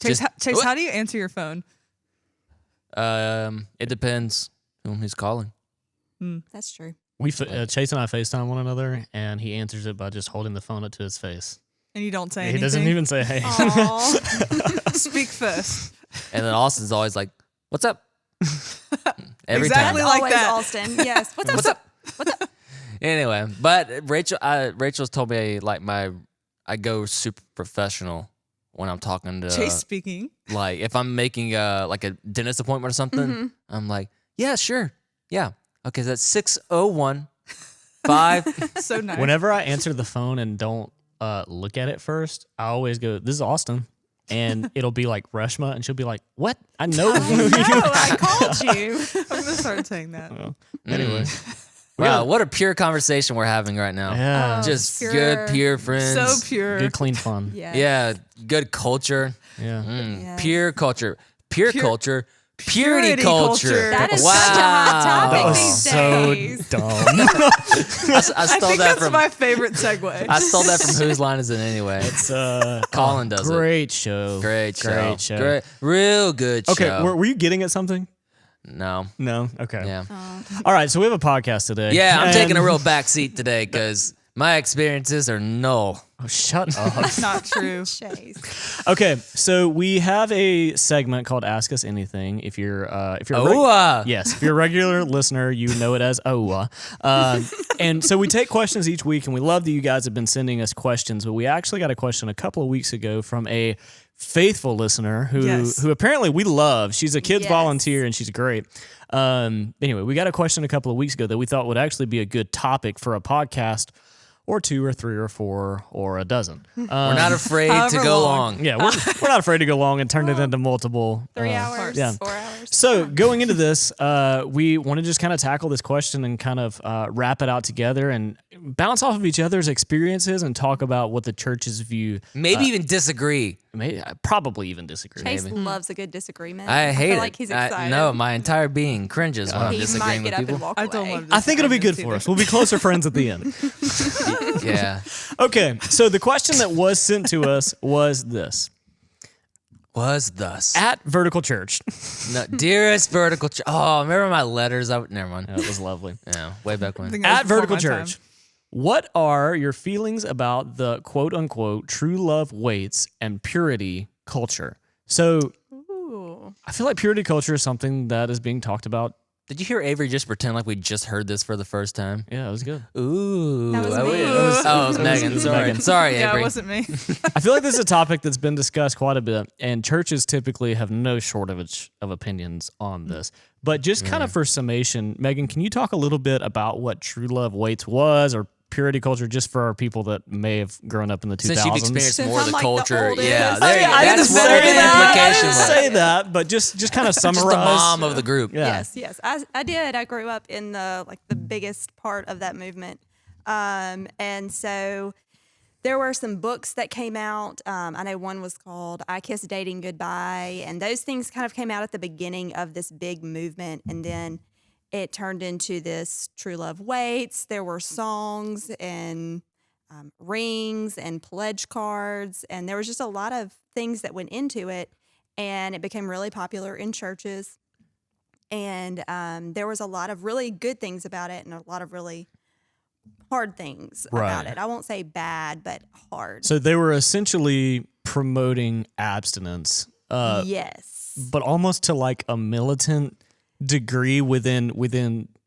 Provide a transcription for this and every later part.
Chase, how do you answer your phone? It depends who's calling. That's true. Chase and I FaceTime one another, and he answers it by just holding the phone up to his face. And you don't say He anything? doesn't even say, hey. Speak first. And then Austin's alwa's like, "What's up?" Every Exactly time. like Always that. Alston. Yes. What's up? What's up? What's up? Anyway, but Rachel's told me like I go super professional when I'm talking to Chase speaking. like if I'm making like a dentist appointment or something. I'm like, yeah, sure, yeah, okay. So that's 601 5. So nice. Whenever I answer the phone and don't look at it first, I always go, "This is Austin." And it'll be like Reshma, and she'll be like, "What? I know you." I called you. I'm going to start saying that. Anyway. Wow, what a pure conversation we're having right now. Yeah. Just pure. good, pure friends. So pure. Good, clean fun. Yeah. Yeah, good culture. Yeah. Yes. Pure culture. Pure culture. Purity Purity culture. culture. That is wow. such a hot topic That was these so days. dumb. I I stole think that that's from my favorite segue. I stole that from Whose Line Is It Anyway? It's Colin does it. great show. Great show. Great show. Great, real good Okay, show. were you getting at something? No. No? Okay. Yeah. All right, so we have a podcast today. Yeah, I'm And- taking a real back seat today because my experiences are null. Oh, shut up. Not true. Chase. Okay, so we have a segment called Ask Us Anything. If you're a yes, if you're a regular listener, you know it as OWA. And so we take questions each week, and we love that you guys have been sending us questions. But we actually got a question a couple of weeks ago from a faithful listener who apparently we love. She's a kids Yes. volunteer, and she's great. Anyway, we got a question a couple of weeks ago that we thought would actually be a good topic for a podcast, or 2 or 3 or 4 or a dozen. We're not afraid to However go long. long. Yeah, we're not afraid to go long and turn it into multiple 3 hours. yeah. 4 hours. So going into this, we want to just kind of tackle this question and kind of wrap it out together and bounce off of each other's experiences and talk about what the church's view. Maybe even disagree. Probably even disagree. Chase loves a good disagreement. I hate feel it. like he's excited. No, my entire being cringes when I'm He disagreeing might with get up people. and walk I away. don't want to I think it'll be good for us. We'll be closer friends at the end. Yeah. Okay, so the question that was sent to us was this. Was thus. At Vertical Church. No, dearest vertical. Oh, remember my letters? Never mind. That was lovely. Yeah, way back I when. think that was At before Vertical my Church. time. What are your feelings about the quote unquote true love waits and purity culture? So Ooh. I feel like purity culture is something that is being talked about. Did you hear Avery just pretend like we just heard this for the first time? Yeah, it was good. Ooh. That was I me. wish. It was- Oh, it was Megan. it was Sorry. Megan. Sorry, Yeah, Avery. it wasn't me. I feel like this is a topic that's been discussed quite a bit, and churches typically have no shortage of opinions on this. But just kind of for summation, Megan, can you talk a little bit about what true love waits was or purity culture, just for our people that may have grown up in the 2000s? Since you've experienced Since more of I'm the like the culture, oldest. yeah, Oh, there you yeah, go. I That's didn't what say the that. implication I was. didn't say that, but just kind of summarize. Just the mom of the group. Yeah. Yes. I did. I grew up in the biggest part of that movement, and so there were some books that came out. I know one was called "I Kiss Dating Goodbye," and those things kind of came out at the beginning of this big movement, and then it turned into this True Love Waits. There were songs and rings and pledge cards, and there was just a lot of things that went into it, and it became really popular in churches. And there was a lot of really good things about it and a lot of really hard things about Right. it. I won't say bad, but hard. So they were essentially promoting abstinence, Yes. but almost to like a militant degree within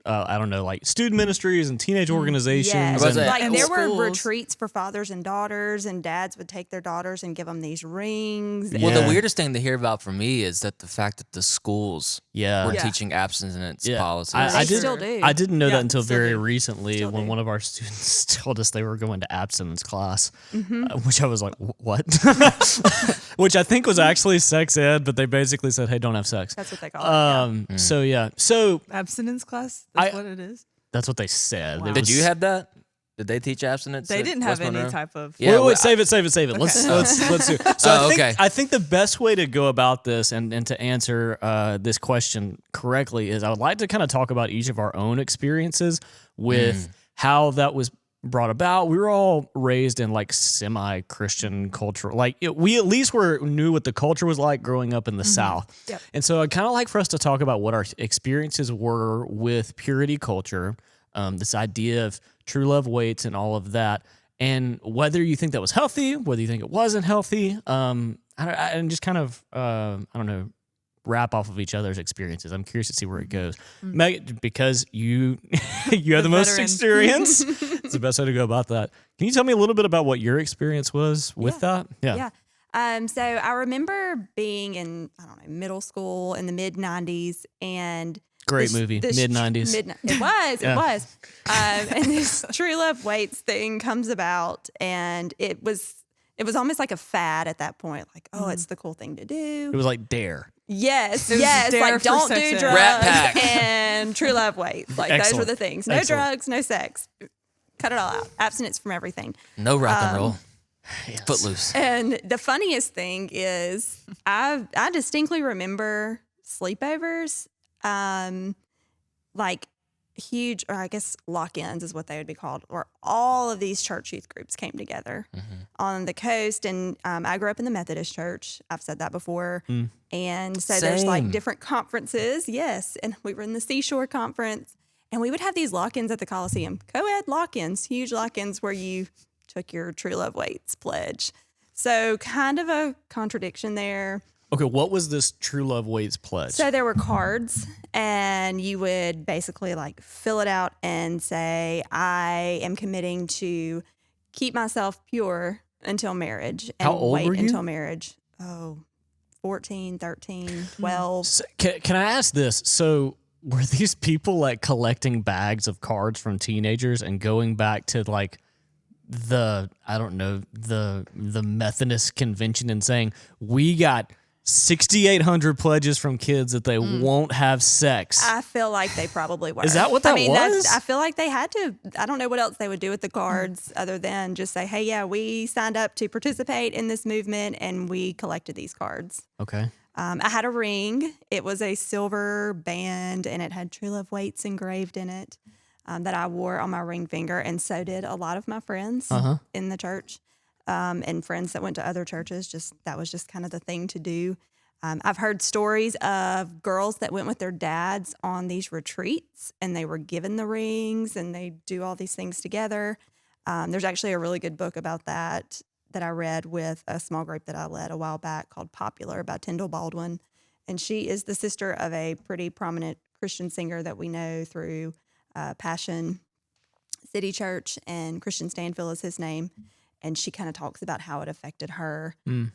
I don't know, like student ministries and teenage organizations. Yes. Was and- it- Like And there were schools. retreats for fathers and daughters, and dads would take their daughters and give them these rings. Well, the Yeah. weirdest thing to hear about for me is that the fact that the schools yeah. were Yeah. teaching abstinence Yeah. policies. I They did, still do. I didn't know Yeah, that until still very do. recently Still when do. one of our students told us they were going to abstinence class, Mm-hmm. which I was like, what? Which I think was actually sex ed, but they basically said, hey, don't have sex. That's what they call it. So yeah, so Abstinence class? That's I- what it is? that's what they said. Wow. It Did was- you have that? Did they teach abstinence? They at didn't have West any Monroe? type of... Yeah, wait, well, save it. Let's let's do it. So okay. I think the best way to go about this and to answer this question correctly is I would like to kind of talk about each of our own experiences with how that was brought about. We were all raised in like semi-Christian culture. Like we at least knew what the culture was like growing up in the South. Yep. And so I'd kind of like for us to talk about what our experiences were with purity culture, this idea of true love waits and all of that, and whether you think that was healthy, whether you think it wasn't healthy, and just kind of, I don't know, wrap off of each other's experiences. I'm curious to see where it goes. Meg, because you you have the most veteran. experience, it's the best way to go about that. Can you tell me a little bit about what your experience was with that? Yeah. So I remember being in, I don't know, middle school in the mid 90s, and Great movie, mid 90s. It was, Yeah. it was. And this True Love Waits thing comes about, and it was almost like a fad at that point. Like, oh, it's the cool thing to do. It was like Dare. Yes, It was yes. Dare Like, for don't sex do ed. drugs Rat Pack. and True Love Waits. Like, those were Excellent. the things. No Excellent. drugs, no sex. Cut it all out. Abstinence from everything. No rock and roll. Footloose. And the funniest thing is, I distinctly remember sleepovers, like huge, or I guess lock-ins is what they would be called, where all of these church youth groups came together on the coast. And I grew up in the Methodist church. I've said that before. And so there's like Same. different conferences. Yes. And we were in the Seashore Conference, and we would have these lock-ins at the Coliseum, co-ed lock-ins, huge lock-ins where you took your True Love Waits pledge. So kind of a contradiction there. Okay, what was this True Love Waits pledge? So there were cards, and you would basically like fill it out and say, I am committing to keep myself pure until marriage and How old wait were you? until marriage. Oh, 14, 13, 12. So, can I ask this? So were these people like collecting bags of cards from teenagers and going back to like the Methodist convention and saying, we got 6,800 pledges from kids that they won't have sex? I feel like they probably were. Is that what that was? I feel like they had to. I don't know what else they would do with the cards other than just say, hey, yeah, we signed up to participate in this movement and we collected these cards. Okay. I had a ring. It was a silver band, and it had True Love Waits engraved in it that I wore on my ring finger, and so did a lot of my friends in the church and friends that went to other churches. That was just kind of the thing to do. I've heard stories of girls that went with their dads on these retreats, and they were given the rings, and they do all these things together. There's actually a really good book about that I read with a small group that I led a while back called Popular by Tyndall Baldwin. And she is the sister of a pretty prominent Christian singer that we know through Passion City Church, and Christian Stanfield is his name. And she kind of talks about how it affected her. And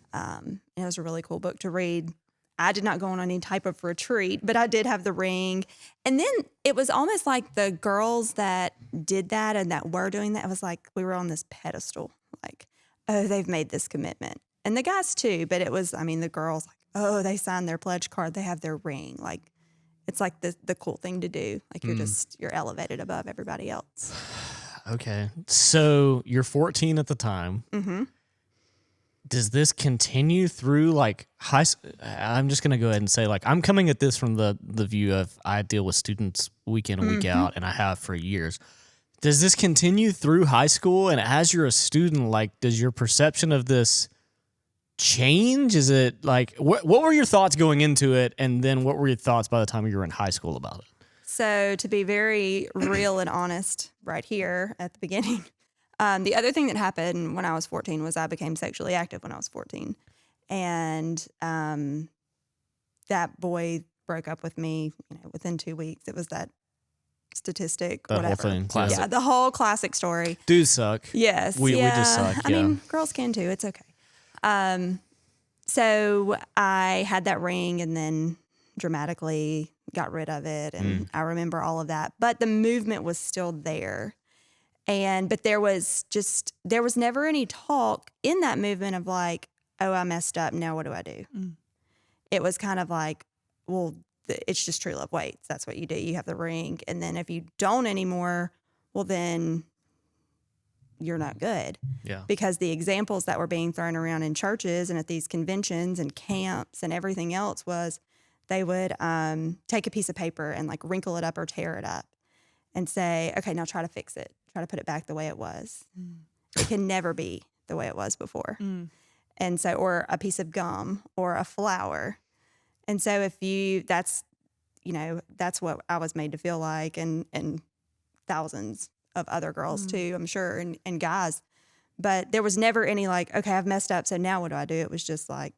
it was a really cool book to read. I did not go on any type of retreat, but I did have the ring. And then it was almost like the girls that did that and that were doing that, it was like we were on this pedestal. Like, oh, they've made this commitment. And the guys too, but it was, I mean, the girls, like, oh, they signed their pledge card, they have their ring. Like, it's like the cool thing to do. Like, you're elevated above everybody else. Okay. So you're 14 at the time. Mm-hmm. Does this continue through like high? I'm just gonna go ahead and say, like, I'm coming at this from the view of I deal with students week in and week out, and I have for years. Does this continue through high school? And as you're a student, like, does your perception of this change? Is it like what were your thoughts going into it, and then what were your thoughts by the time you were in high school about it? So to be very real and honest right here at the beginning, the other thing that happened when I was 14 was I became sexually active when I was 14. And that boy broke up with me within 2 weeks. It was that statistic, That whatever. whole thing. Classic. Yeah, the whole classic story. Dudes suck. Yes. We yeah. just suck. I Yeah. mean, girls can too. It's okay. So I had that ring and then dramatically got rid of it. And I remember all of that. But the movement was still there. But there was never any talk in that movement of like, oh, I messed up. Now what do I do? It was kind of like, well, it's just True Love Waits. That's what you do. You have the ring. And then if you don't anymore, well, then you're not good. Yeah. Because the examples that were being thrown around in churches and at these conventions and camps and everything else was they would take a piece of paper and like wrinkle it up or tear it up and say, okay, now try to fix it. try to put it back the way it was. It can never be the way it was before. And so, or a piece of gum or a flower. And so that's what I was made to feel like, and thousands of other girls too, I'm sure, and guys. But there was never any like, okay, I've messed up, so now what do I do? It was just like,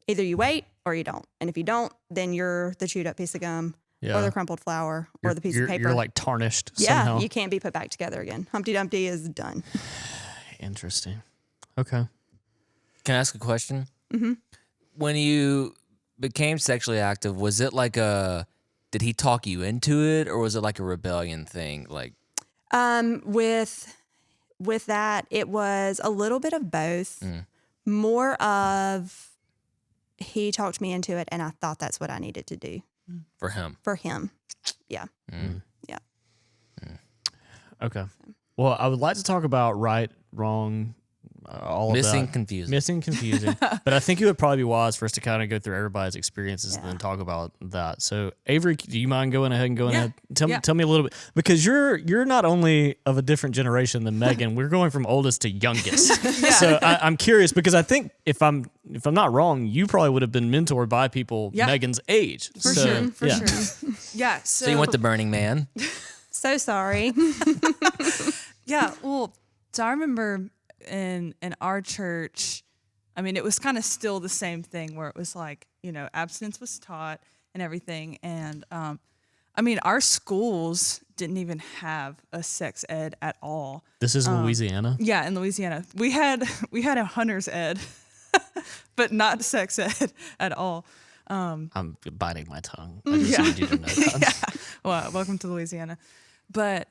either you wait or you don't. And if you don't, then you're the chewed up piece of gum or the crumpled flower or the piece of paper. You're like tarnished yeah, somehow. you can't be put back together again. Humpty Dumpty is done. Interesting. Okay. Can I ask a question? Mm-hmm. When you became sexually active, was it like did he talk you into it, or was it like a rebellion thing? Like, with that, it was a little bit of both. More of he talked me into it, and I thought that's what I needed to do for him. for him. Yeah. Yeah. Okay. Well, I would like to talk about right, wrong, all of Missing, that. confusing. Missing, confusing. But I think it would probably be wise for us to kind of go through everybody's experiences and then talk about that. So, Avery, do you mind going ahead and going ahead? Tell me a little bit, because you're not only of a different generation than Megan. We're going from oldest to youngest. So I'm curious, because I think if I'm not wrong, you probably would have been mentored by people Megan's age. For sure. Yeah. So you went to Burning Man. So sorry. Yeah. Well, so I remember in our church, I mean, it was kind of still the same thing where it was like, abstinence was taught and everything. And I mean, our schools didn't even have a sex ed at all. This is Louisiana? Yeah, in Louisiana. We had a hunter's ed, but not sex ed at all. I'm biting my tongue. I just need you to know that. Well, welcome to Louisiana. But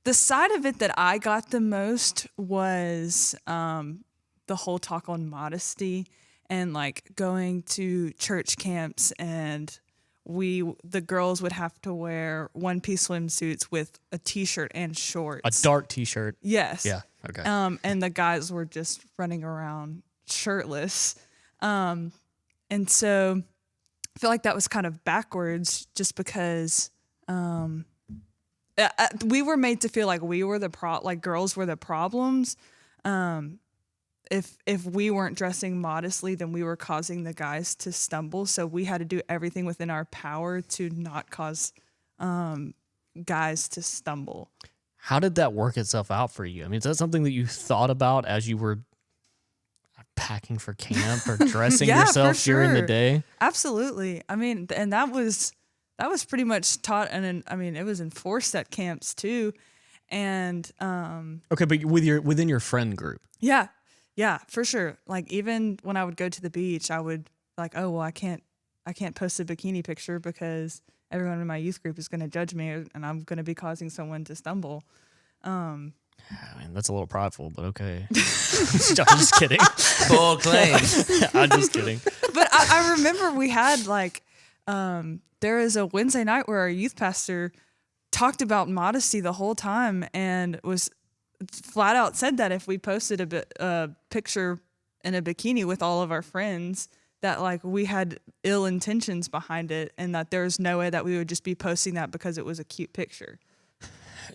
the side of it that I got the most was the whole talk on modesty and like going to church camps, and the girls would have to wear one-piece swimsuits with a t-shirt and shorts. A dark t-shirt. Yes. Yeah. Okay. And the guys were just running around shirtless. And so I feel like that was kind of backwards, just because we were made to feel like we were like girls were the problems. If we weren't dressing modestly, then we were causing the guys to stumble. So we had to do everything within our power to not cause guys to stumble. How did that work itself out for you? I mean, is that something that you thought about as you were packing for camp or dressing yourself during the day? Absolutely. I mean, and that was pretty much taught, and I mean, it was enforced at camps too. And okay, but within your friend group. Yeah, for sure. Like even when I would go to the beach, I would like, oh well, I can't post a bikini picture because everyone in my youth group is going to judge me, and I'm going to be causing someone to stumble. I mean, that's a little prideful, but okay. I'm just kidding. Full claim. I'm just kidding. But I remember we had like, there was a Wednesday night where our youth pastor talked about modesty the whole time, and was flat out said that if we posted a picture in a bikini with all of our friends, that like we had ill intentions behind it, and that there's no way that we would just be posting that because it was a cute picture.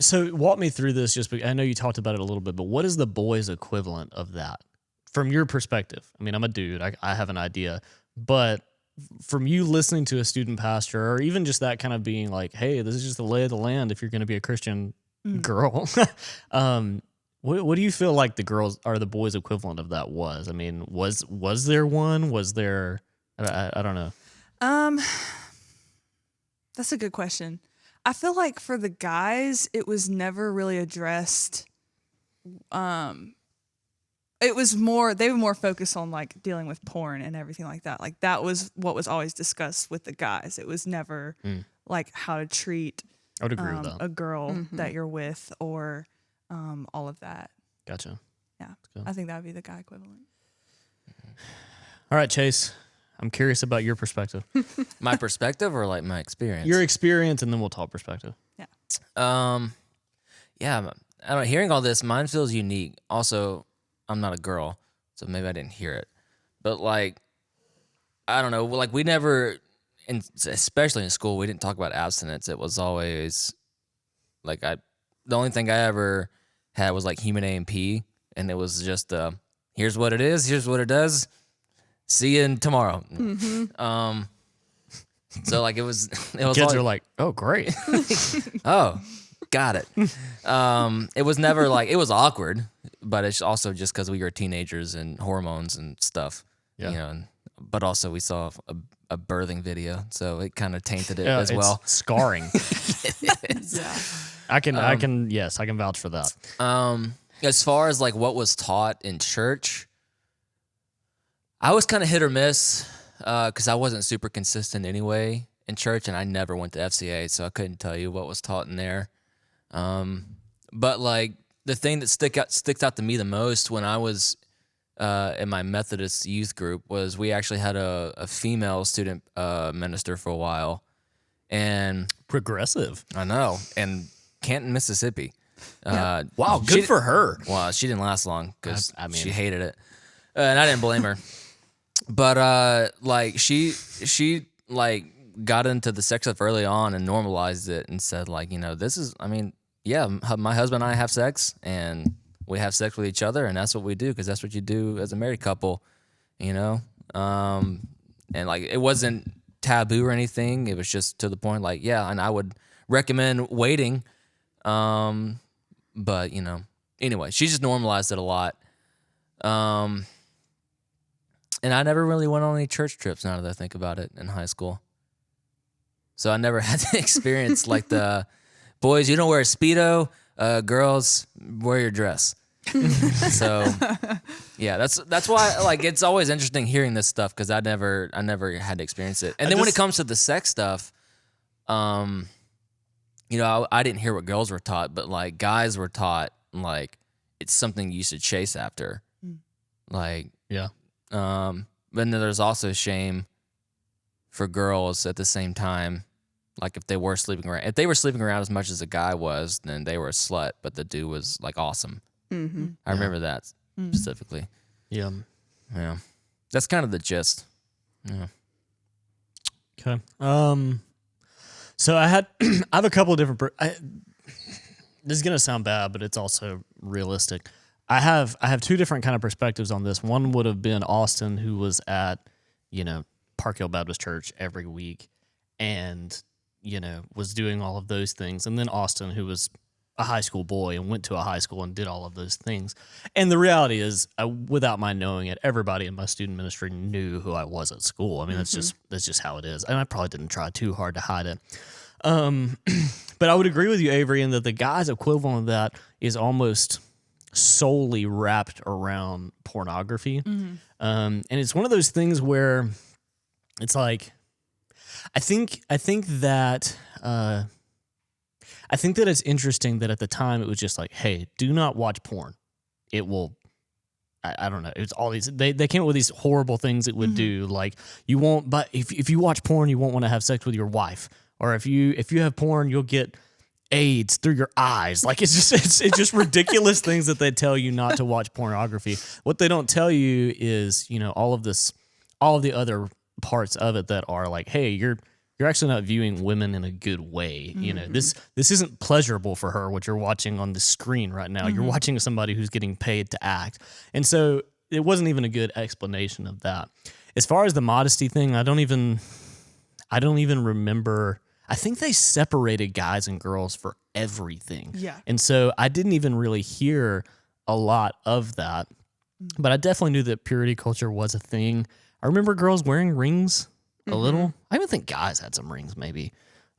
So walk me through this, I know you talked about it a little bit, but what is the boys' equivalent of that from your perspective? I mean, I'm a dude. I have an idea, but from you listening to a student pastor, or even just that kind of being like, hey, this is just the lay of the land if you're going to be a Christian girl. What do you feel like the girls or the boys' equivalent of that was? I mean, was there one? Was there? I don't know. That's a good question. I feel like for the guys, it was never really addressed. It was they were more focused on like dealing with porn and everything like that. Like that was what was always discussed with the guys. It was never like how to treat I would agree with that. a girl that you're with, or all of that. Gotcha. Yeah, I think that would be the guy equivalent. All right, Chase. I'm curious about your perspective. My perspective, or like my experience? Your experience, and then we'll talk perspective. Yeah. Yeah. I don't know, hearing all this, mine feels unique. Also, I'm not a girl, so maybe I didn't hear it. But like, I don't know. Like we never, especially in school, we didn't talk about abstinence. It was always like the only thing I ever had was like human A&P, and it was just here's what it is, here's what it does. See you tomorrow. So like it was Kids all, are like, oh, great. oh, got it. It was never like, it was awkward, but it's also just because we were teenagers and hormones and stuff, Yeah. you know. But also we saw a birthing video, so it kind of tainted it Yeah, as it's well. scarring. Yeah. I can vouch for that. As far as like what was taught in church, I was kind of hit or miss because I wasn't super consistent anyway in church, and I never went to FCA, so I couldn't tell you what was taught in there. But like the thing that sticks out to me the most when I was in my Methodist youth group was we actually had a female student minister for a while, and Progressive. I know, in Canton, Mississippi. Wow, good for her. Well, she didn't last long because I mean- she hated it, and I didn't blame her. But like she like got into the sex stuff early on and normalized it and said like, you know, this is, I mean, yeah, my husband and I have sex and we have sex with each other, and that's what we do because that's what you do as a married couple, you know. And like it wasn't taboo or anything. It was just to the point like, yeah, and I would recommend waiting. But you know, anyway, she just normalized it a lot. And I never really went on any church trips now that I think about it in high school. So I never had to experience like the boys, you don't wear a Speedo, girls, wear your dress. So yeah, that's why like it's always interesting hearing this stuff because I never had to experience it. And then when it comes to the sex stuff, you know, I didn't hear what girls were taught, but like guys were taught like it's something you should chase after. Like Yeah. but then there's also shame for girls at the same time. Like if they were sleeping around as much as a guy was, then they were a slut, but the dude was like awesome. I remember that specifically. Yeah. Yeah. That's kind of the gist. Yeah. Okay. So I have a couple of different. This is gonna sound bad, but it's also realistic. I have two different kind of perspectives on this. One would have been Austin, who was at, you know, Park Hill Baptist Church every week, and you know was doing all of those things, and then Austin, who was a high school boy and went to a high school and did all of those things. And the reality is, without my knowing it, everybody in my student ministry knew who I was at school. I mean, that's just how it is. And I probably didn't try too hard to hide it. But I would agree with you, Avery, in that the guy's equivalent of that is almost solely wrapped around pornography. And it's one of those things where it's like, I think that it's interesting that at the time it was just like, hey, do not watch porn. It will, I don't know. It's all these, they came up with these horrible things it would do. Like you won't, but if you watch porn, you won't want to have sex with your wife. Or if you have porn, you'll get AIDS through your eyes. Like it's just ridiculous things that they tell you not to watch pornography. What they don't tell you is, you know, all of the other parts of it that are like, hey, you're actually not viewing women in a good way. You know, this isn't pleasurable for her, what you're watching on the screen right now. You're watching somebody who's getting paid to act. And so it wasn't even a good explanation of that. As far as the modesty thing, I don't even remember. I think they separated guys and girls for everything. Yeah. And so I didn't even really hear a lot of that. But I definitely knew that purity culture was a thing. I remember girls wearing rings a little. I even think guys had some rings, maybe.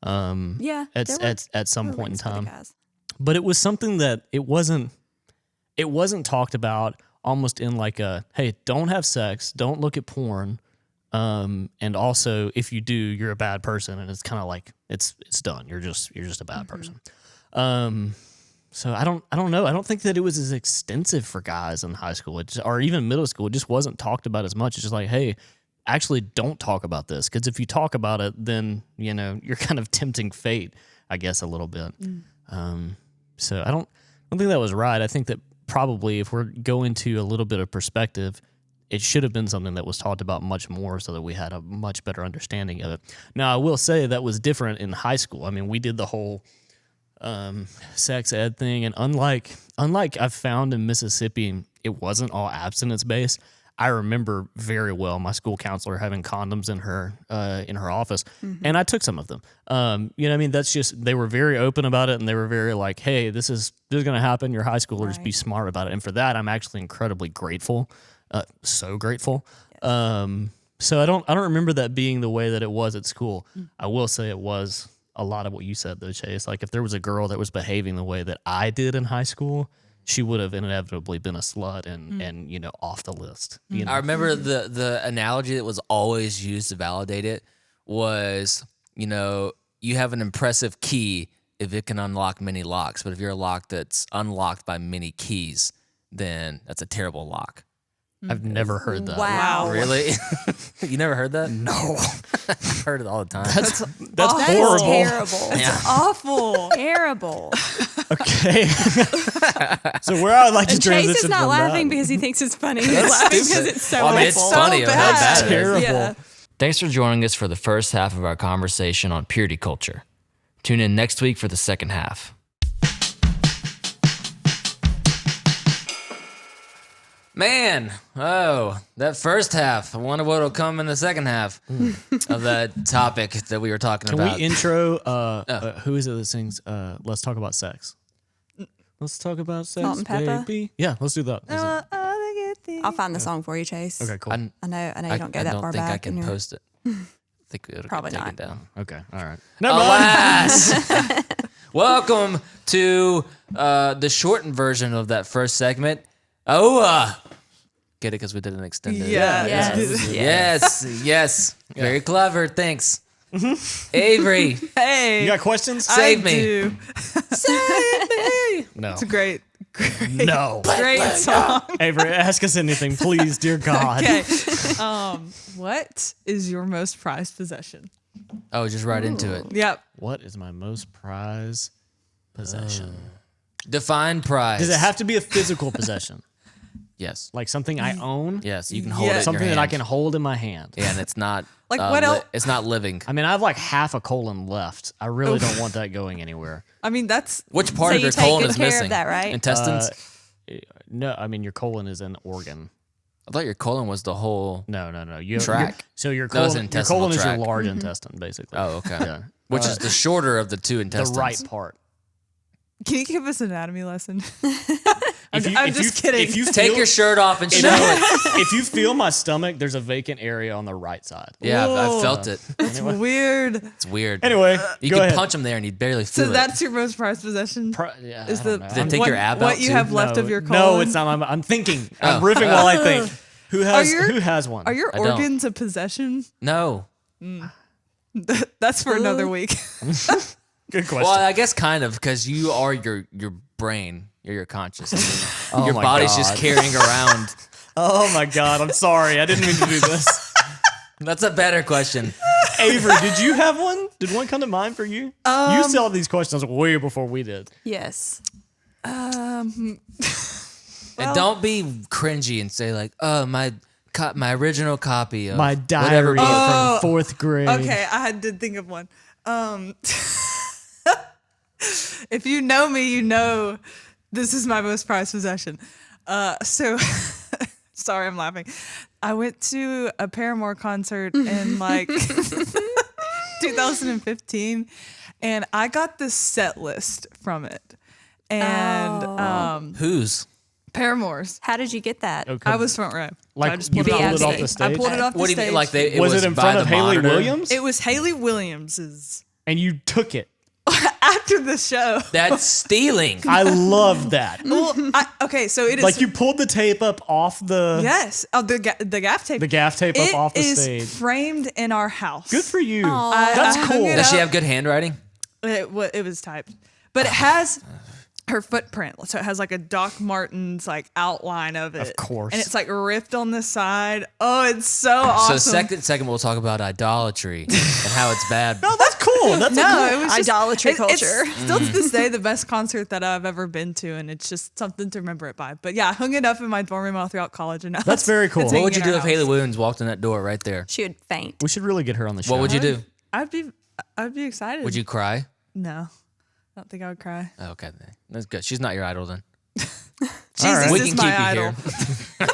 Yeah. At some point in rings for the time. guys. But it was something that it wasn't talked about almost in like a, hey, don't have sex, don't look at porn. And also if you do, you're a bad person, and it's kind of like it's done. You're just a bad person. So I don't know. I don't think that it was as extensive for guys in high school or even middle school. It just wasn't talked about as much. It's just like, hey, actually don't talk about this, because if you talk about it, then you know you're kind of tempting fate, I guess, a little bit. So I don't think that was right. I think that probably if we're going to a little bit of perspective, it should have been something that was talked about much more so that we had a much better understanding of it. Now, I will say that was different in high school. I mean, we did the whole sex ed thing, and unlike I've found in Mississippi, it wasn't all abstinence based. I remember very well my school counselor having condoms in her office, and I took some of them. You know what I mean? That's just, they were very open about it, and they were very like, hey, this is going to happen. You're high schoolers, be smart about it. And for that, I'm actually incredibly grateful. So grateful. Yes. So I don't remember that being the way that it was at school. I will say it was a lot of what you said though, Chase. Like if there was a girl that was behaving the way that I did in high school, she would have inevitably been a slut and you know, off the list. You know? I remember the analogy that was always used to validate it was, you know, you have an impressive key if it can unlock many locks, but if you're a lock that's unlocked by many keys, then that's a terrible lock. I've never heard that. Wow. Really? You never heard that? No. I heard it all the time. That's That is horrible. terrible. Yeah. Awful. Terrible. Okay. So where I'd like to And transition Chase is not from laughing that. because he thinks it's funny. He's laughing because it's so Well, I mean, awful. it's funny of how bad. bad it is. Terrible. Yeah. Thanks for joining us for the first half of our conversation on purity culture. Tune in next week for the second half. Man, that first half. I wonder what will come in the second half of that topic that we were talking Can about. we intro who is it that sings Let's Talk About Sex? Let's talk about sex, Salt and pepper? baby. Yeah, let's do that. I'll find the song for you, Chase. Okay, cool. I know you don't go that far think back. I can in your- post it. I think it'll Probably get taken not. down. Okay, all right. Never mind. Alas, welcome to the shortened version of that first segment. Get it because we did an extended. Yeah. Yes. Yes. Very clever. Thanks. Avery, Hey. You got questions? Save I me. do. No. It's a great No. song. Avery, ask us anything, please, dear God. Okay. What is your most prized possession? oh, just right into it. Yep. What is my most prized possession? Define prize. Does it have to be a physical possession? Yes. Like something I own? Yes. You can hold Yeah. it. In Something your that I hand. can hold in my hand. Yeah, and it's not. Like, what else? It's not living. I mean, I have like half a colon left. I really don't want that going anywhere. I mean, that's Which part So of you your take colon good is care of missing? that, right? Intestines. No, I mean, your colon is an organ. I thought your colon was the whole. No. Track. So your No, it's colon, an your intestinal colon is your tract. large intestine, basically. Oh, okay. Yeah. Which is the shorter of the two The intestines. right part. Can you give us an anatomy lesson? If you- I'm if you- just kidding. If you Take feel- your shirt off and show it. if you feel my stomach, there's a vacant area on the right side. Yeah, I've Whoa. felt it. It's weird. It's weird. Anyway, you go can ahead. punch him there and you'd barely feel So it. that's your most prized possession? Yeah, Is I the don't know. Did it take your ab what out you too? have left No, of your colon? No, it's not. I'm thinking. I'm Oh. riffing while I think. Who has your- who has one? Are your I don't. organs a possession? No. That's for another week. Good question. Well, I guess kind of because you are your brain. You're your consciousness. Oh your my body's God. just carrying around. Oh my God, I'm sorry. I didn't mean to do this. That's a better question. Avery, did you have one? Did one come to mind for you? You saw these questions way before we did. Yes. And don't be cringy and say like, "Oh, my original copy of My whatever diary book." from 4th grade. Okay, I did think of one. If you know me, you know this is my most prized possession. So sorry, I'm laughing. I went to a Paramore concert in like 2015, and I got the set list from it. And Whose? Paramore's. How did you get that? Okay. I was front row. Like, I just you pulled pulled it it off off the the stage. I stage? pulled it off the What do you stage. mean? Like they? was was it in by front the of Haley monitor? Williams? It was Haley Williams's And you took it. after the show. That's stealing. I love that. Well, okay, so it is Like you pulled the tape up off the yes. Oh, the gaff tape. the gaff tape up It off the is stage. framed in our house. Good for you. I That's hung cool. it Does she up. have good handwriting? It was typed, but it has her footprint. So it has like a Doc Martens like outline of it. Of course. And it's like ripped on the side. Oh, it's so awesome. So second we'll talk about idolatry and how it's bad. No, that's cool. That's a No, cool. it was just, Idolatry culture. It's still to this day the best concert that I've ever been to, and it's just something to remember it by. But yeah, I hung it up in my dorm room all throughout college, and now That's very cool. it's What would hanging you in do our if Haley house. Williams walked in that door right there? She would faint. We should really get her on the show. What would you do? I'd be excited. Would you cry? No. I don't think I would cry. Okay, that's good. She's not your idol then. Jesus We is can my keep you idol. here.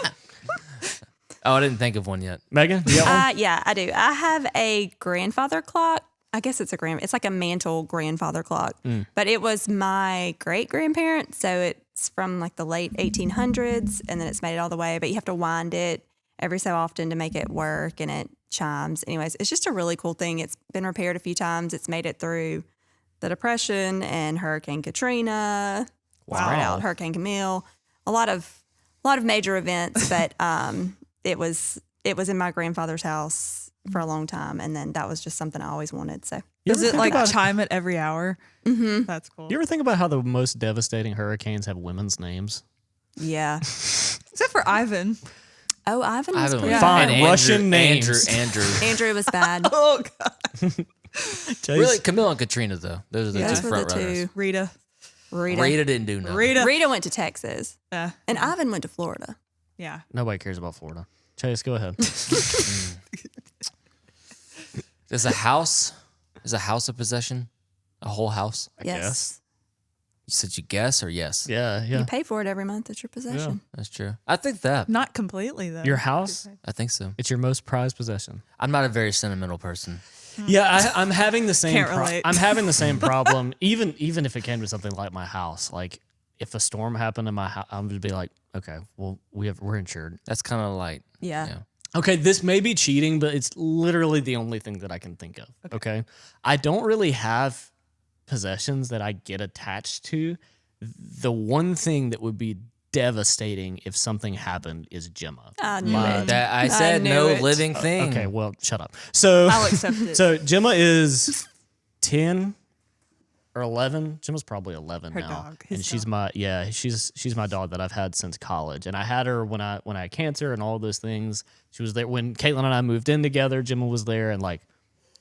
Oh, I didn't think of one yet. Megan, you got one? Yeah, I do. I have a grandfather clock. I guess it's like a mantle grandfather clock, but it was my great grandparent. So it's from like the late 1800s, and then it's made it all the way. But you have to wind it every so often to make it work, and it chimes. Anyways, it's just a really cool thing. It's been repaired a few times. It's made it through the Depression and Hurricane Katrina. Spread out Hurricane Camille. A lot of major events, but it was in my grandfather's house for a long time, and then that was just something I always wanted. So Does it like chime at every hour? Mm-hmm. That's cool. You ever think about how the most devastating hurricanes have women's names? yeah. Except for Ivan. Oh, Ivan was Ivan pretty was Fine, and Russian names. Andrew. Andrew was bad. Oh God. Chase? Really, Camille and Katrina though. Those are the Those two were front the runners. two. Rita. Rita didn't do nothing. Rita. Went to Texas, Yeah. and Ivan went to Florida. Yeah. Nobody cares about Florida. Chase, go ahead. Is a house a possession? A whole house? Yes. guess. You said you guess or yes? Yeah. You pay for it every month. It's your possession. That's true. I think that. Not completely though. Your house, I think so. it's your most prized possession. I'm not a very sentimental person. Yeah, I'm having the same. Can't relate. I'm having the same problem. Even if it came to something like my house, like if a storm happened in my house, I'm just be like, okay, well we're insured. That's kind of like Yeah. Okay, this may be cheating, but it's literally the only thing that I can think of. Okay, I don't really have possessions that I get attached to. The one thing that would be devastating if something happened is Gemma. I knew it. that. I said knew no it. living thing. Okay, well, shut up. So I'll accept it. So Gemma is 10 or 11. Gemma's probably 11 Her now. dog, his And she's dog. she's my dog that I've had since college. And I had her when I had cancer and all those things. She was there when Caitlin and I moved in together. Gemma was there, and like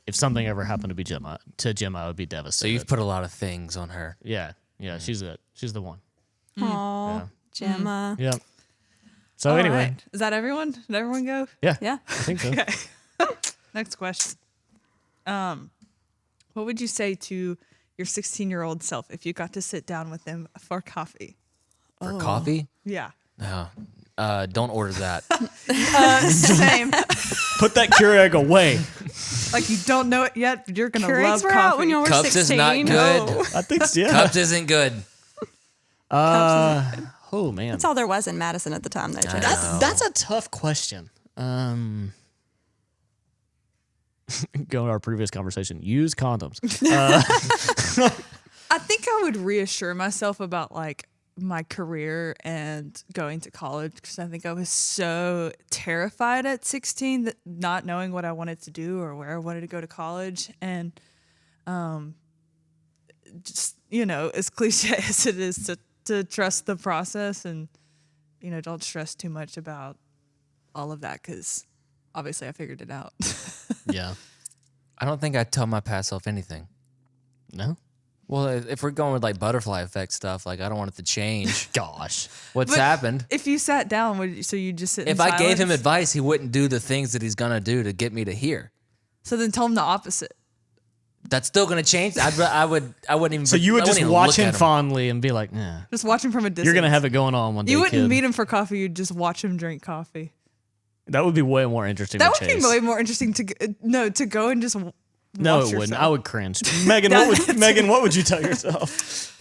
if something ever happened to Gemma, I would be So devastated. you've put a lot of things on her. yeah, she's it. She's the one. Aw, Gemma. Yep. So All anyway, right. Is that everyone? Did everyone go? yeah, Yeah. I think so. Next question. What would you say to your 16-year-old self if you got to sit down with them for coffee? For coffee? Yeah. No. Don't order that. Same. Put that Keurig away. Like you don't know it yet, but you're gonna Keurigs love were coffee. out when you were Cups 16. is not good. I think yeah. Cups isn't good. Oh man. That's all there was in Madison at the time, though. Chase. That's a tough question. Go to our previous conversation. Use condoms. I think I would reassure myself about like my career and going to college because I think I was so terrified at 16 that not knowing what I wanted to do or where I wanted to go to college, and just as cliche as it is to trust the process and don't stress too much about all of that because obviously I figured it out. Yeah. I don't think I'd tell my past self anything. No. Well, if we're going with like butterfly effect stuff, like I don't want it to change Gosh. what's But happened. If you sat down, so you just sit. If in I gave him silence? advice, he wouldn't do the things that he's gonna do to get me to here. So then tell him the opposite. That's still gonna change. I wouldn't even. So you would I just wouldn't even watch look him at fondly and be like, nah. Just watch him from a distance. You're gonna have it going on one day. You wouldn't kid. meet him for coffee. You'd just watch him drink coffee. That would be way more interesting. That to would be Chase. way more interesting to go and just. No, watch it wouldn't. yourself. I would cringe. Megan, what would you tell yourself?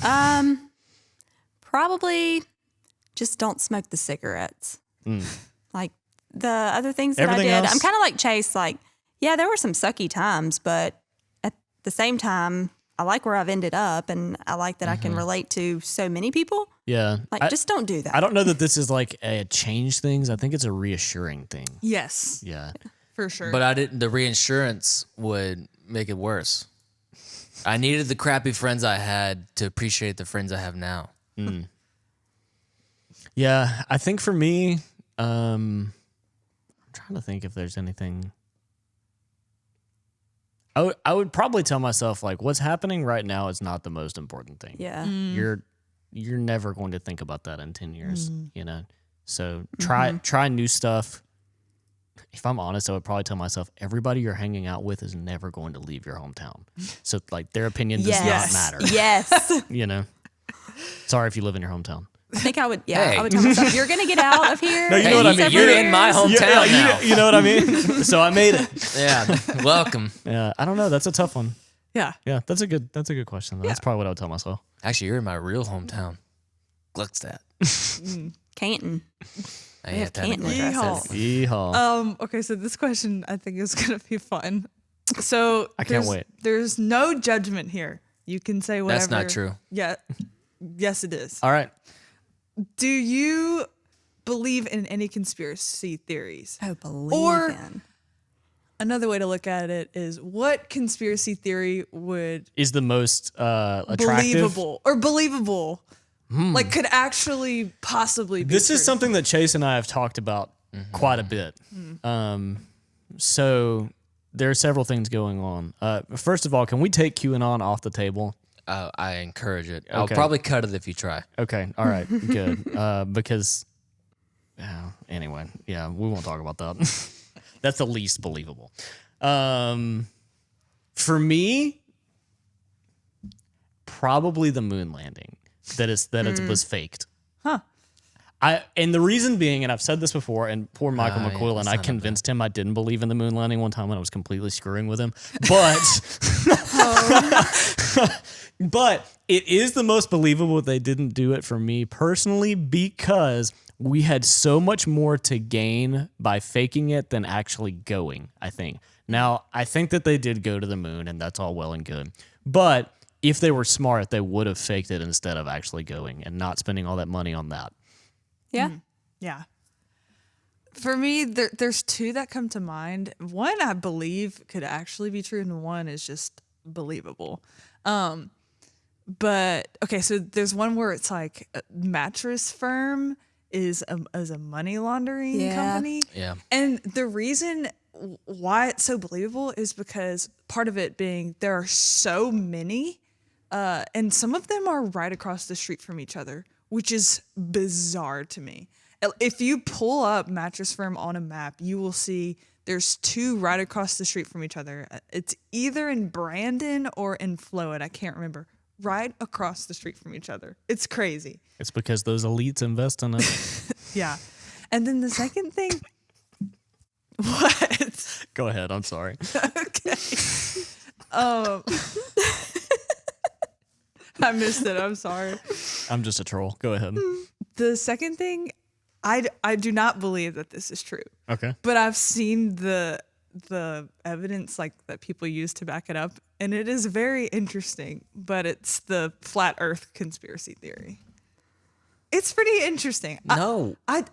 Probably just don't smoke the cigarettes. Like the other things that Everything I did. else? I'm kind of like Chase. Like, yeah, there were some sucky times, but at the same time, I like where I've ended up, and I like that I can relate to so many people. Yeah. Like, just don't do that. I don't know that this is like a change things. I think it's a reassuring thing. Yes, Yeah. for sure. But I didn't. The reinsurance would make it worse. I needed the crappy friends I had to appreciate the friends I have now. Yeah. I think for me, I'm trying to think if there's anything. I would probably tell myself like what's happening right now is not the most important thing. Yeah. You're never going to think about that in 10 years, So try new stuff. if I'm honest, I would probably tell myself everybody you're hanging out with is never going to leave your hometown. So like their opinion does not matter. Yes. You know. Sorry if you live in your hometown. I think I would. Yeah, Hey. I would tell myself, "You're gonna get out of here." No, you know what I mean. You're in my hometown now. You know what I mean? So I made it. Yeah, welcome. Yeah, I don't know. That's a tough one. Yeah. Yeah, that's a good question. That's probably what I would tell myself. Actually, you're in my real hometown, Gluckstadt. Canton. I They have technically. Canton addresses. Yeehaw. Okay, so this question I think is gonna be fun. So I can't there's- wait. There's no judgment here. You can say whatever. That's not true. Yeah. Yes, it is. All right. Do you believe in any conspiracy theories? Oh, believe Or- in. Another way to look at it is what conspiracy theory would Is the most attractive? believable, like could actually possibly be This is true? something that Chase and I have talked about quite a bit. So there are several things going on. First of all, can we take QAnon off the table? I encourage it. I'll Okay. probably cut it if you try. Okay. All right. Good. Because anyway, yeah, we won't talk about that. That's the least believable. For me, probably the moon landing. That it was faked. Huh. And the reason being, and I've said this before, and poor Michael yeah, McCoy, and that's I not convinced him I didn't believe in the moon landing one time when I was completely screwing with him. But but it is the most believable they didn't do it for me personally because we had so much more to gain by faking it than actually going, I think. Now, I think that they did go to the moon, and that's all well and good. But if they were smart, they would have faked it instead of actually going and not spending all that money on that. Yeah. Yeah. For me, there's two that come to mind. One I believe could actually be true, and one is just believable. But okay, so there's one where it's like a mattress firm is a money laundering Yeah. company. Yeah. And the reason why it's so believable is because part of it being there are so many, and some of them are right across the street from each other, which is bizarre to me. If you pull up Mattress Firm on a map, you will see there's two right across the street from each other. It's either in Brandon or in Flowood. I can't remember. Right across the street from each other. It's crazy. It's because those elites invest in it. Yeah. And then the second thing, what? Go ahead. I'm sorry. Okay. I missed it. I'm sorry. I'm just a troll. Go ahead. The second thing, I do not believe that this is true, Okay. but I've seen the evidence like that people use to back it up, and it is very interesting. But it's the flat Earth conspiracy theory. It's pretty interesting. No. I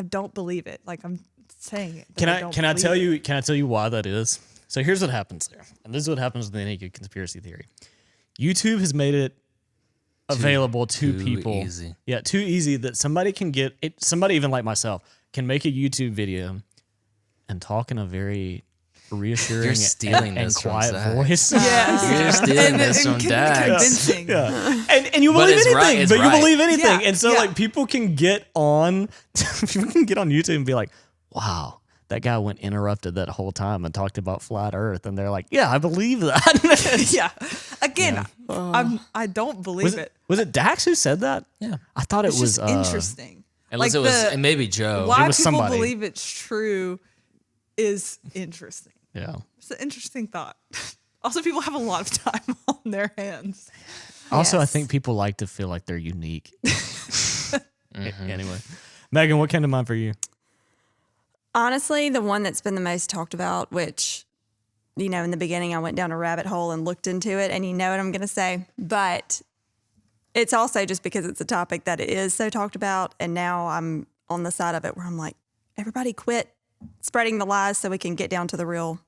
don't believe it. Like I'm saying it. Can I don't can I believe tell it. you can I tell you why that is? So here's what happens there. And this is what happens with any good conspiracy theory. YouTube has made it available to too people. easy. Yeah, too easy that somebody can get it, somebody even like myself can make a YouTube video and talk in a very reassuring You're stealing and this from quiet Zach. voice. Yes. You're stealing this from Dax. Convincing. Yeah. And you But believe it's anything, right, it's but you right. believe anything. Yeah, And so yeah. like people can get on YouTube and be like, wow, that guy went interrupted that whole time and talked about flat earth. And they're like, yeah, I believe that. Yeah. Again, I don't believe Was it Dax who said that? Yeah. I thought it It's was just interesting. Unless Like it was the- and maybe Joe. Why was people somebody. believe it's true is interesting. yeah. It's an interesting thought. Also, people have a lot of time on their hands. Also, I Yes. think people like to feel like they're unique. Anyway, Megan, what came to mind for you? Honestly, the one that's been the most talked about, which, you know, in the beginning I went down a rabbit hole and looked into it, and you know what I'm going to say. But it's also just because it's a topic that it is so talked about, and now I'm on the side of it where I'm like, everybody quit spreading the lies so we can get down to the real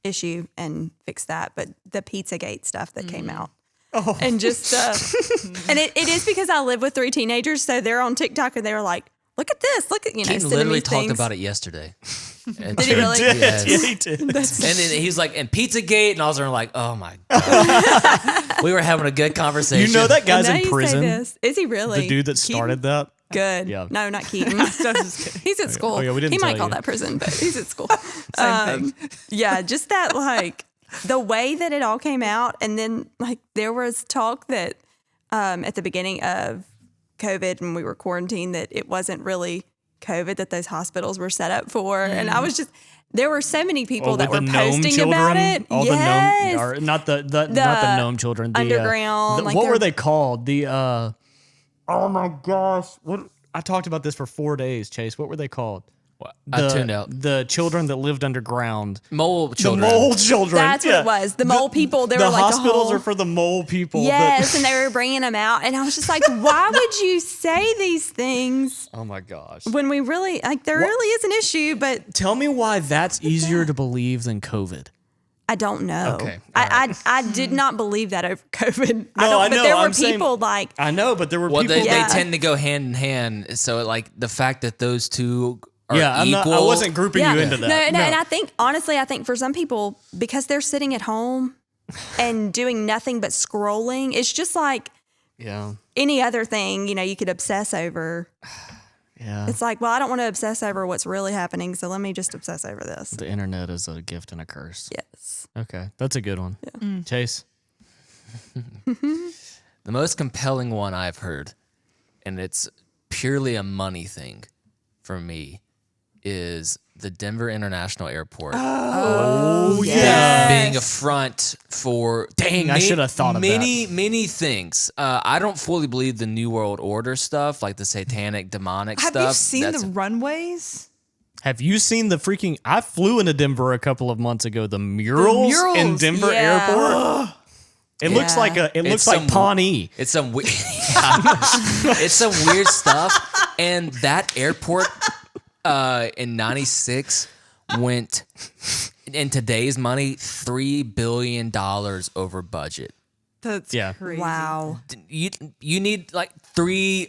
issue and fix that. But the Pizzagate stuff that came out. And just, and it is because I live with 3 teenagers, so they're on TikTok and they were like, look at this, look at, you know, Keaton sending literally me talked things. about it yesterday. And Did he really? Yes. Yeah, he did. And then he's like, and Pizzagate, and all of a sudden we're like, oh my God. We were having a good conversation. You know that guy's Now in you say prison. this. Is he really? The dude that started that. Good. Yeah. No, not Keaton. Just kidding. He's at school. Oh, yeah, we didn't he might tell call you. that prison, but he's at school. Same thing. Yeah, just that like the way that it all came out, and then like there was talk that at the beginning of COVID when we were quarantined that it wasn't really COVID that those hospitals were set up for, and I was just there were so many people that were with the gnome posting children, about it. all Yes. the gnome, or not the gnome children, the underground, like what were they're- they called? The oh my gosh, what I talked about this for 4 days, Chase. What were they called? I tuned out. The children that lived underground. Mole children. The mole children. That's what it was. The mole people. They the were like hospitals the whole, are for the mole people. Yes, and they were bringing them out, and I was just like, why would you say these things Oh my gosh. when we really like there really is an issue? But Tell me why that's easier to believe than COVID. I don't know. Okay, I did not believe that over COVID. No, I But know, there were I'm saying- people like I know, but there were Well, people. they Yeah. tend to go hand in hand. So, like, the fact that those two are yeah, equal. I wasn't grouping you into that. No, and I think honestly, I think for some people because they're sitting at home and doing nothing but scrolling, it's just like Yeah, any other thing. You know, you could obsess over. yeah. It's like, well, I don't want to obsess over what's really happening, so let me just obsess over this. The internet is a gift and a curse. Yes. Okay, that's a good one. Chase. The most compelling one I've heard, and it's purely a money thing for me, is the Denver International Airport Oh yeah. being a front for Dang, I should have thought of many things. I don't fully believe the New World Order stuff, like the satanic, demonic Have stuff. you seen That's- the runways? Have you seen the freaking? I flew into Denver a couple of months ago. The murals, in murals, Denver yeah. Airport. It looks Yeah. like a. It looks It's like some- Pawnee. It's some it's some weird stuff, and that airport in '96 went in today's money $3 billion over budget. That's Yeah. crazy. Wow. You need like $3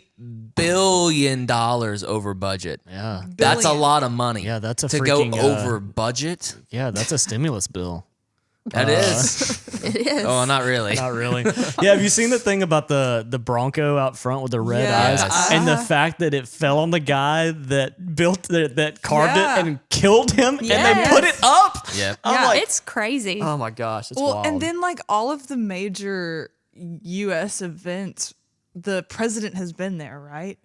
billion over budget. Yeah, That's a Billion. lot of money. Yeah, that's a to freaking, go over budget. yeah. That's a stimulus bill. That is. It is. Oh, not really. Not really. Yeah, have you seen the thing about the Bronco out front with the red Yes. eyes and the fact that it fell on the guy that built that carved Yeah. it and killed him and they Yes. put it up? Yep. I'm Yeah. like, It's crazy. oh my gosh, it's Well, wild. and then like all of the major U.S. events, the president has been there, right?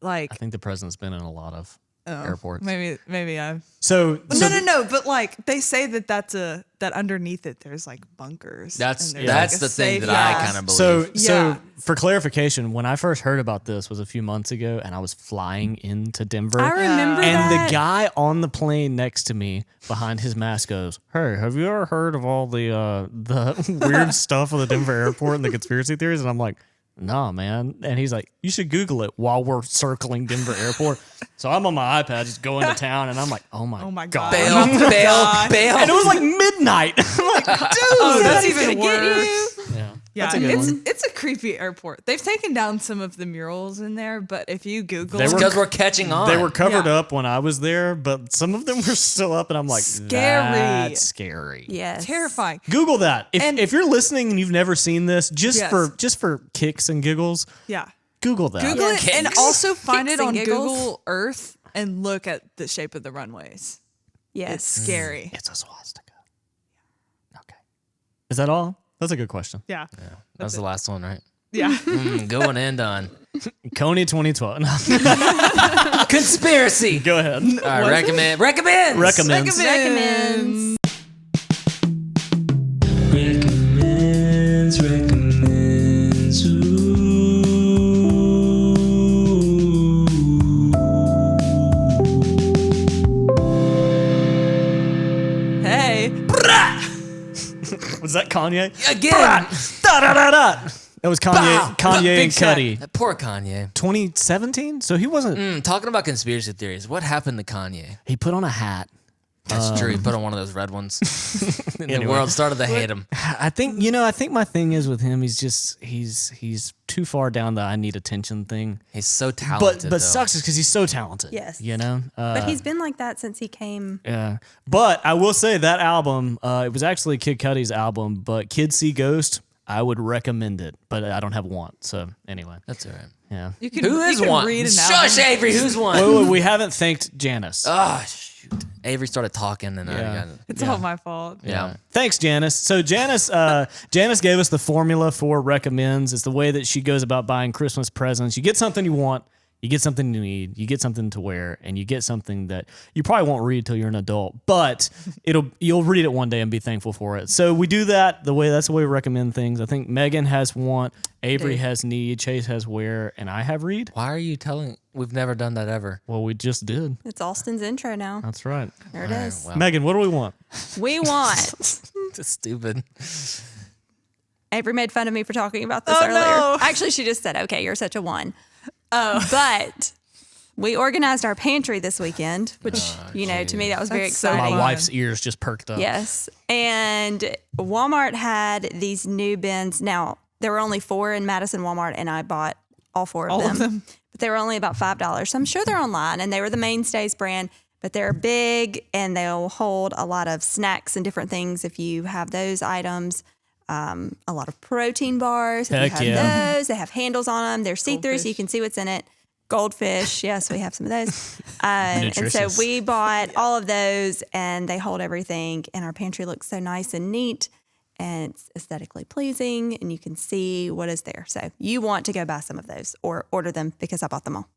Like, I think the president's been in a lot of airports. maybe I'm. So No. But like they say that underneath it there's like bunkers. That's and there's, like, the a thing safe that I house. kind of believe. So Yeah. for clarification, when I first heard about this was a few months ago, and I was flying into Denver. I remember And that. the guy on the plane next to me, behind his mask, goes, "Hey, have you ever heard of all the weird stuff of the Denver airport and the conspiracy theories?" And I'm like, "Nah, man." And he's like, "You should Google it while we're circling Denver airport." So I'm on my iPad just going to town, and I'm like, "Oh my god!" bail. And it was like midnight. I'm like, dude, Oh, that's He's even gonna get worse. you. yeah, Yeah, that's a good one. it's a creepy airport. They've taken down some of the murals in there, but if you Google, They were- Because we're catching on. They were covered Yeah. up when I was there, but some of them were still up, and I'm like, Scary. That's scary. Yes. terrifying. Google that. And- If you're listening and you've never seen this, just Yes. for kicks and giggles, Yeah, Google that. Google it and Kicks. also find Kicks it and on giggles. Google Earth and look at the shape of the runways. Yes. It's scary. It's a swastika. Okay. Is that all? That's a good question. Yeah, That was the last one, right? yeah. Going and done. Coney 2012. Conspiracy. Go ahead. All right, recommend. Recommends. Recommends. Hey, Was that Kanye? Again. Da, da, da, da. That was Kanye Big and shot. Cudi. That poor Kanye. 2017? So he wasn't. Talking about conspiracy theories, what happened to Kanye? He put on a hat. That's true. He put on one of those red ones. And the Anyway. world started to hate him. I think my thing is with him, he's too far down the I need attention thing. He's so talented. But though. sucks is because he's so talented. Yes. You know? But he's been like that since he came. Yeah. But I will say that album, it was actually Kid Cudi's album, but Kids See Ghost, I would recommend it, but I don't have want. So anyway, That's all right. yeah. You can, Who you is can one? read an Shush, album. Avery. Who's one? Wait, we haven't thanked Janice. Oh, shoot. Avery started talking, and Yeah. I got It's all my fault. yeah. Thanks, Janice. So Janice gave us the formula for recommends. It's the way that she goes about buying Christmas presents. You get something you want, you get something you need, you get something to wear, and you get something that you probably won't read till you're an adult, but you'll read it one day and be thankful for it. So we do that that's the way we recommend things. I think Megan has want, Avery has need, Chase has wear, and I have read. Why are you telling? We've never done that ever. Well, we just did. It's Austin's intro now. That's right. There it All right, is. well, Megan, what do we want? We want. it's stupid. Avery made fun of me for talking about this Oh, earlier. no. Actually, she just said, "Okay, you're such a one." Oh, but we organized our pantry this weekend, which to me that was very That's so exciting. My fun. wife's ears just perked up. Yes. And Walmart had these new bins. Now, there were only 4 in Madison Walmart, and I bought all 4 of them. But they were only about $5. So I'm sure they're online, and they were the Mainstays brand, but they're big, and they'll hold a lot of snacks and different things if you have those items. A lot of protein bars. If Heck you have yeah. those, they have handles on them. They're see-through, so you can see what's in it. Goldfish, yes, we have some of those. And so Nutritious. we bought all of those, and they hold everything. And our pantry looks so nice and neat, and it's aesthetically pleasing, and you can see what is there. So you want to go buy some of those or order them because I bought them all.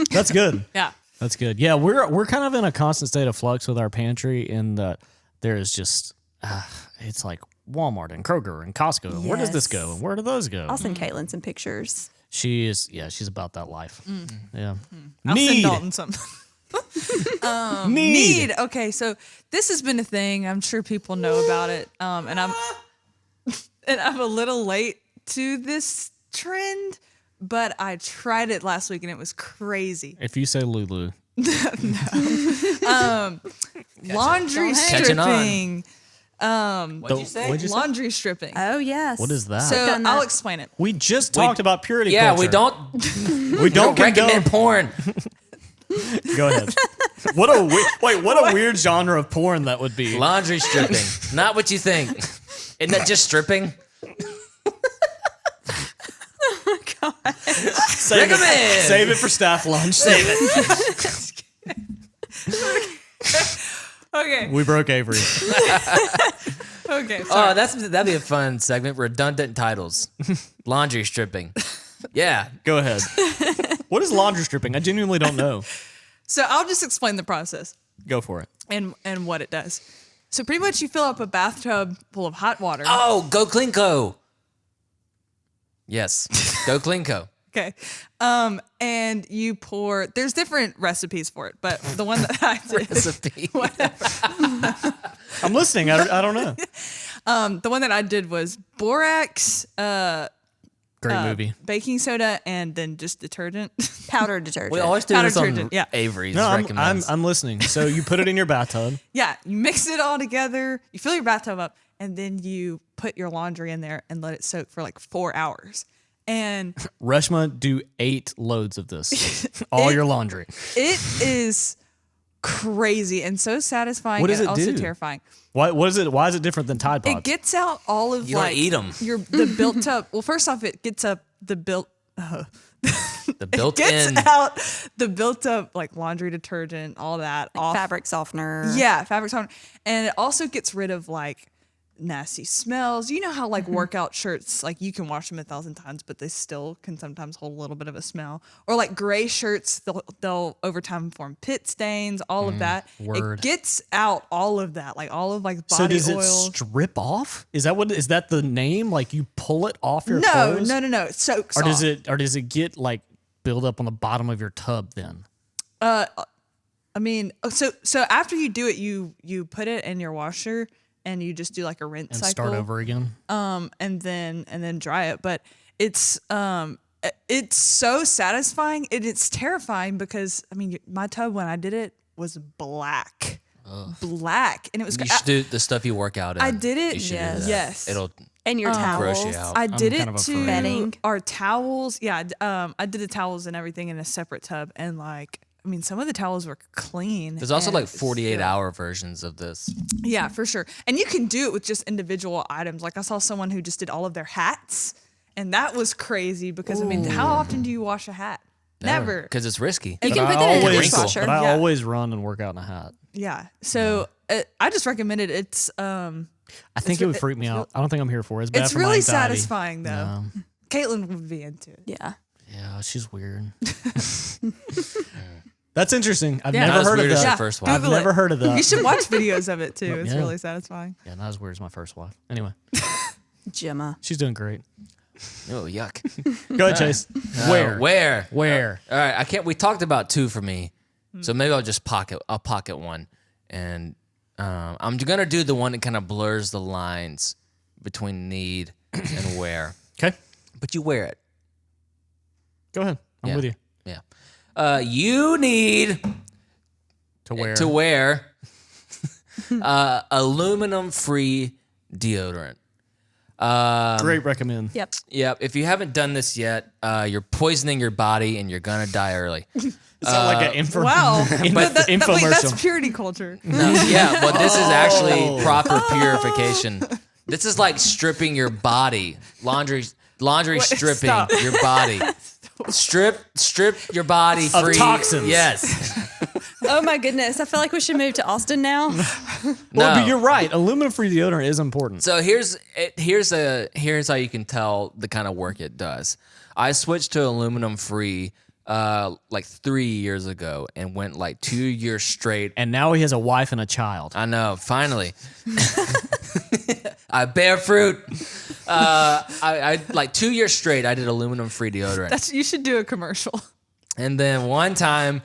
That's good. Yeah. That's good. Yeah, we're kind of in a constant state of flux with our pantry in that there is just it's like Walmart and Kroger and Costco. And where does this go? And where do those go? I'll send Caitlin some pictures. She's about that life. Yeah. I'll send Need. Dalton some. Need. Okay, so this has been a thing. I'm sure people know about it. And I'm a little late to this trend, but I tried it last week and it was crazy. If you say Lulu, Laundry Catching on. stripping. What'd you say? What'd you say? Laundry stripping. Oh, yes. What is that? So done that. I'll explain it. We just talked about purity Yeah, culture. we don't We don't recommend porn. Go ahead. What a weird genre of porn that would be. Laundry stripping. Not what you think. Isn't that just stripping? Save Recommend. it, save it for staff lunch. Save it. Okay. We broke Avery. Okay. Oh, that'd be a fun segment. Redundant titles. Laundry stripping. Yeah. Go ahead. What is laundry stripping? I genuinely don't know. So I'll just explain the process Go for it. and what it does. So pretty much you fill up a bathtub full of hot water. Oh, go Cleanco. Yes. Go Cleanco. Okay. And you pour, there's different recipes for it, but the one that I did, Recipe. I'm listening. I don't know. the one that I did was borax, Great movie. baking soda, and then just detergent. Powder detergent. We always do Powder this on detergent, yeah. Avery's No, recommends. I'm listening. So you put it in your bathtub. Yeah. You mix it all together. You fill your bathtub up, and then you put your laundry in there and let it soak for like 4 hours. And Reshma, do 8 loads of this. All your laundry. it is crazy and so satisfying What does and it also do? terrifying. What is it? Why is it different than Tide Pods? It gets out all of You don't like eat 'em. the built up. Well, first off, it gets up the built. The built-in. Gets out the built up like laundry detergent, all that off. fabric softener. Yeah, fabric softener, and it also gets rid of like nasty smells. You know how like workout shirts, like you can wash them 1,000 times, but they still can sometimes hold a little bit of a smell. Or like gray shirts, they'll over time form pit stains. All of that. word. It gets out all of that, like all of like body So does oil. it strip off? Is that the name? Like you pull it off your No, clothes? no, no, no. It soaks. Or off. does it get like build up on the bottom of your tub then? I mean, so after you do it, you put it in your washer and you just do like a rinse And cycle. start over again? And then dry it. But it's so satisfying and it's terrifying because I mean my tub when I did it was black. Black. And it was You should do the stuff you work out in. I did it. You should do Yes. that. Yes. It'll And your gross towels. you out. I did kind it of to afraid. Bedding. our towels. Yeah, I did the towels and everything in a separate tub, and like I mean, some of the towels were clean. There's also and like 48 still- hour versions of this. Yeah, for sure. And you can do it with just individual items. Like I saw someone who just did all of their hats, and that was crazy because I mean, how often do you wash a hat? Never. Because it's risky. You But can I put that in a always- dishwasher. But I Yeah. always run and work out in a hat. Yeah. So I just recommend it. It's I think it would freak me out. I don't think I'm here for it. It's bad it's for my really anxiety. satisfying though. No. Caitlin would be into it. Yeah. Yeah, she's weird. That's interesting. I've Yeah. Not never as heard of weird as that. your first one. I've Google never it. heard of that. You should watch videos of it too. It's Yeah. really satisfying. Yeah, not as weird as my first wife. Anyway, Gemma. she's doing great. Oh, yuck. Go ahead, Chase. Where? Where? All right, I can't. We talked about two for me, so maybe I'll just pocket. I'll pocket one, and I'm gonna do the one that kind of blurs the lines between need and wear. Okay, But you wear it. go ahead. I'm Yeah. with you. Yeah. You need To where? to wear aluminum-free deodorant. Great recommend. Yep. Yep. If you haven't done this yet, you're poisoning your body and you're gonna die early. Sound like an Wow. But Wait, that's infomercial. purity culture. Yeah, but this is actually proper purification. This is like stripping your body, laundry stripping stop. your body. Strip your body Of free. toxins. Yes. Oh my goodness. I feel like we should move to Austin now. Well, No. but you're right. Aluminum-free deodorant is important. So here's how you can tell the kind of work it does. I switched to aluminum free like 3 years ago and went like 2 years straight. And now he has a wife and a child. I know, finally. I bear fruit. I like 2 years straight I did aluminum free deodorant. You should do a commercial. And then one time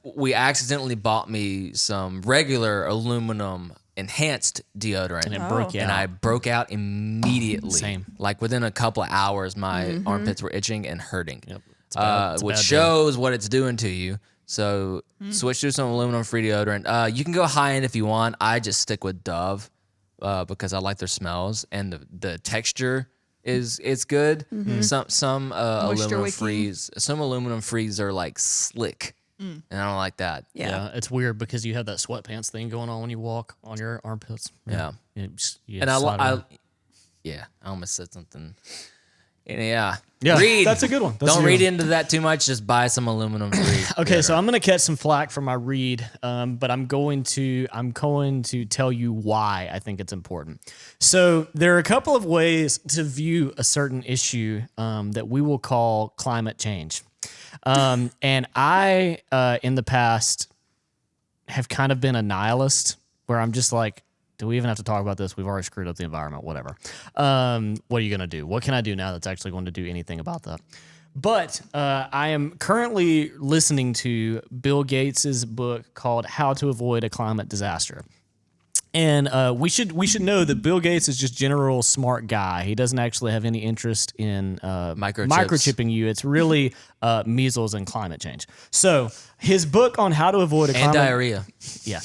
we accidentally bought me some regular aluminum enhanced deodorant. And it broke you And out. I broke out immediately. Same. Like within a couple of hours, my armpits were itching and hurting. Yep. It's a Which bad shows what it's doing to you. So switch to some aluminum free deodorant. You can go high end if you want. I just stick with Dove because I like their smells and the texture is good. Some aluminum wicking. frees. Some aluminum frees are like slick, and I don't like that. Yeah, it's weird because you have that sweatpants thing going on when you walk on your armpits. Yeah. You And slide around. I almost said something. And yeah, Yeah, that's a good one. That's a Don't good read one. into that too much. Just buy some aluminum free. Okay, so I'm gonna catch some flack for my read, but I'm going to tell you why I think it's important. So there are a couple of ways to view a certain issue that we will call climate change, and I in the past have kind of been a nihilist, where I'm just like, do we even have to talk about this? We've already screwed up the environment, whatever. What are you going to do? What can I do now that's actually going to do anything about that? But I am currently listening to Bill Gates' book called How to Avoid a Climate Disaster. And we should know that Bill Gates is just general smart guy. He doesn't actually have any interest in microchipping you. It's really measles and climate change. So his book on how to avoid a and climate diarrhea. yeah.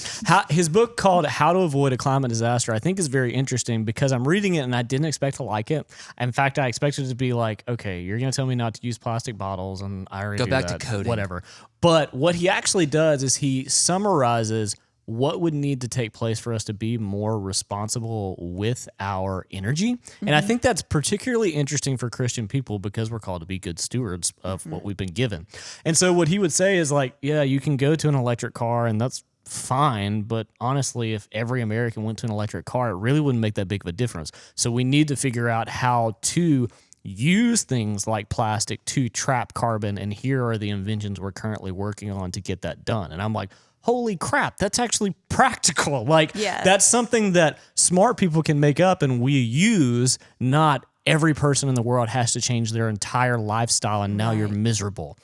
His book called How to Avoid a Climate Disaster, I think is very interesting because I'm reading it and I didn't expect to like it. In fact, I expected it to be like, okay, you're going to tell me not to use plastic bottles and I already Go do back to that, coding. whatever. But what he actually does is he summarizes what would need to take place for us to be more responsible with our energy. And I think that's particularly interesting for Christian people because we're called to be good stewards of what we've been given. And so what he would say is like, yeah, you can go to an electric car and that's fine, but honestly, if every American went to an electric car, it really wouldn't make that big of a difference. So we need to figure out how to use things like plastic to trap carbon, and here are the inventions we're currently working on to get that done. And I'm like, holy crap, that's actually practical. Like, Yeah. that's something that smart people can make up and we use, not every person in the world has to change their entire lifestyle and now you're miserable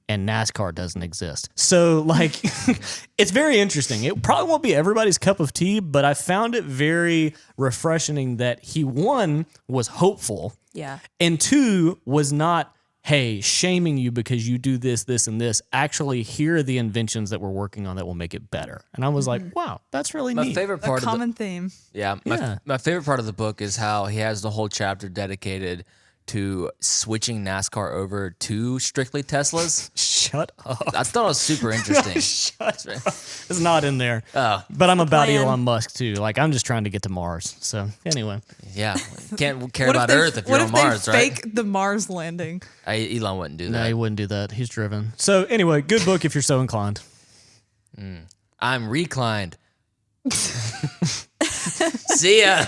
and NASCAR doesn't exist. So like, it's very interesting. It probably won't be everybody's cup of tea, but I found it very refreshing that he, one, was hopeful, Yeah. and two, was not, hey, shaming you because you do this, this, and this. Actually, here are the inventions that we're working on that will make it better. And I was like, wow, that's really My neat. favorite A part of the common theme. Yeah, my favorite part of the book is how he has the whole chapter dedicated to switching NASCAR over to strictly Teslas. Shut up. I thought it was super interesting. Shut up. It's not in there. Oh, But I'm about plan. Elon Musk too. Like I'm just trying to get to Mars. So anyway. yeah. Can't care What about they- Earth if what you're if on Mars, they right? fake the Mars landing? Elon wouldn't do No, he that. wouldn't do that. He's driven. So anyway, good book if you're so inclined. I'm reclined. See ya.